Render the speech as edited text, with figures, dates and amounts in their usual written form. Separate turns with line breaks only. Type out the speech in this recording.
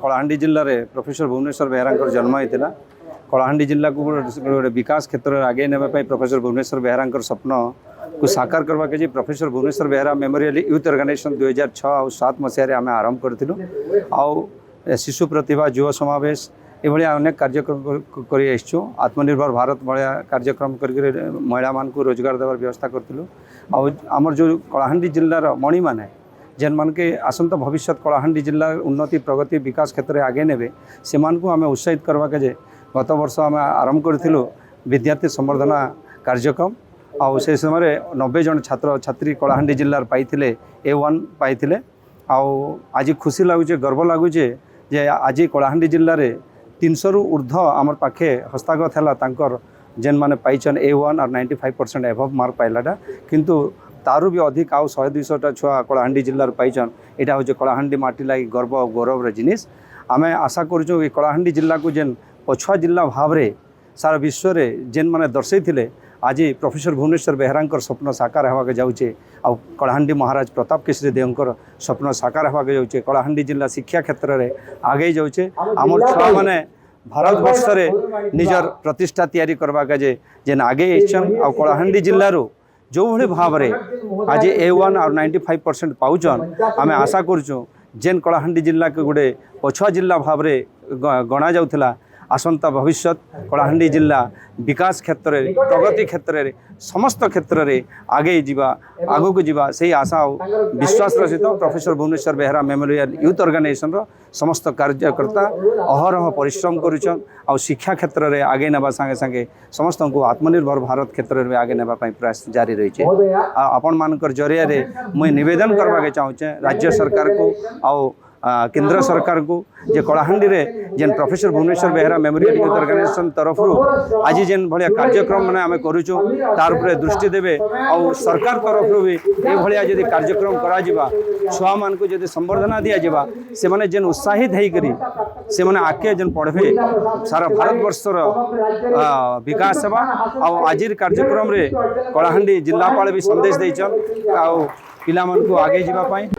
कलाहांडी जिले में प्रोफेसर भुवनेश्वर बेहरा जन्म होता। कलाहांडी जिला को गोटे विकास क्षेत्र में आगे नापी प्रोफेसर भुवनेश्वर बेहरा स्वप्न को साकार करवा के professor Bhubaneswar Behera memorial youth organisation 2006 और 7 मसीह आम आरंभ करूँ। शिशु प्रतिभा युव समावेश ये अनेक कार्यक्रम कर आत्मनिर्भर भारत भाया कार्यक्रम कर महिला मान को रोजगार देवार व्यवस्था करूँ। आमर जो कलाहांडी जिलार मणि मैंने जेन मान के आसंता भविष्य कलाहांडी जिला उन्नति प्रगति विकास क्षेत्र में आगे ने से आम उत्साहित करवा के गत वर्ष आम आरंभ करूँ विद्यार्थी संवर्धना कार्यक्रम। आउ से समय 90 जन छात्र छात्री कलाहांडी जिलार पाइथिले A1 पाइथिले। आज खुशी लगुचे गर्व लगुचे जे आज कलाहांडी जिले में 300 रु ऊर्ध्व आमर पाखे हस्तागत है तांकर जेन माने पाइछन A1 और 95% एभव मार्क पाइलाटा किंतु तारू भी अधिक आउ 100-200 छुआ कलाहांडी जिलार पाइछन। यहाँ हूँ कलाहांडी माटी लगी गर्व और गौरव जिनिस। आम आशा करूँ ये कलाहांडी जिला को जेन पछुआ जिला भाव में सारा विश्व में जेन माने दर्शे थे आज प्रोफेसर भुवनेश्वर बेहरा स्वप्न साकार होगा जाऊे। आ कलाहांडी महाराज प्रताप केशरी देवकर स्वप्न साकार होगा जाऊे। कलाहांडी जिला शिक्षा क्षेत्र में आगे जाऊे। आमर छुआ मैंने भारत वर्ष में निजर प्रतिष्ठा तैयारी करवा के जेन आगे आ कलाहांडी जिलूर जो भाई भाव में आज A1 और 95% पाउचन आम आशा करूँ जेन कलाहांडी जिला के गोटे पछुआ जिला भाव में गणा जाऊला आसंता भविष्य कलाहांडी जिला विकास क्षेत्र में प्रगति क्षेत्र में समस्त क्षेत्र में आगे जीवा आगो को जीवा से आशा और विश्वास सहित professor Bhubaneswar Behera memorial youth organisation समस्त कार्यकर्ता अहरह परिश्रम करुछन। आ शिक्षा क्षेत्र में आगे नेबा संगे संगे समस्त को आत्मनिर्भर भारत क्षेत्र में आगे नेबा प्रयास जारी रही है। आपण मानकर जरिया मुझे निवेदन करवा के चाहूँचे राज्य सरकार को आउ केंद्र सरकार को जे कलाहांडी रे जेन professor Bhubaneswar Behera memorial youth organisation तरफ आज जेन भाया कार्यक्रम मैंने आम करूँ तार उपरे दृष्टि देवे और सरकार तरफ भी ये भाया जदि कार्यक्रम करा जिबा छुआ मान को जदि संवर्धना दिया जिबा से माने जेन उत्साहित होकर से माने आके जेन पढ़े सारा भारत वर्षर विकास सेवा और आज कार्यक्रम रे कलाहांडी जिलापाल भी संदेश देछन आ पिला मान को आगे जीवा पाई।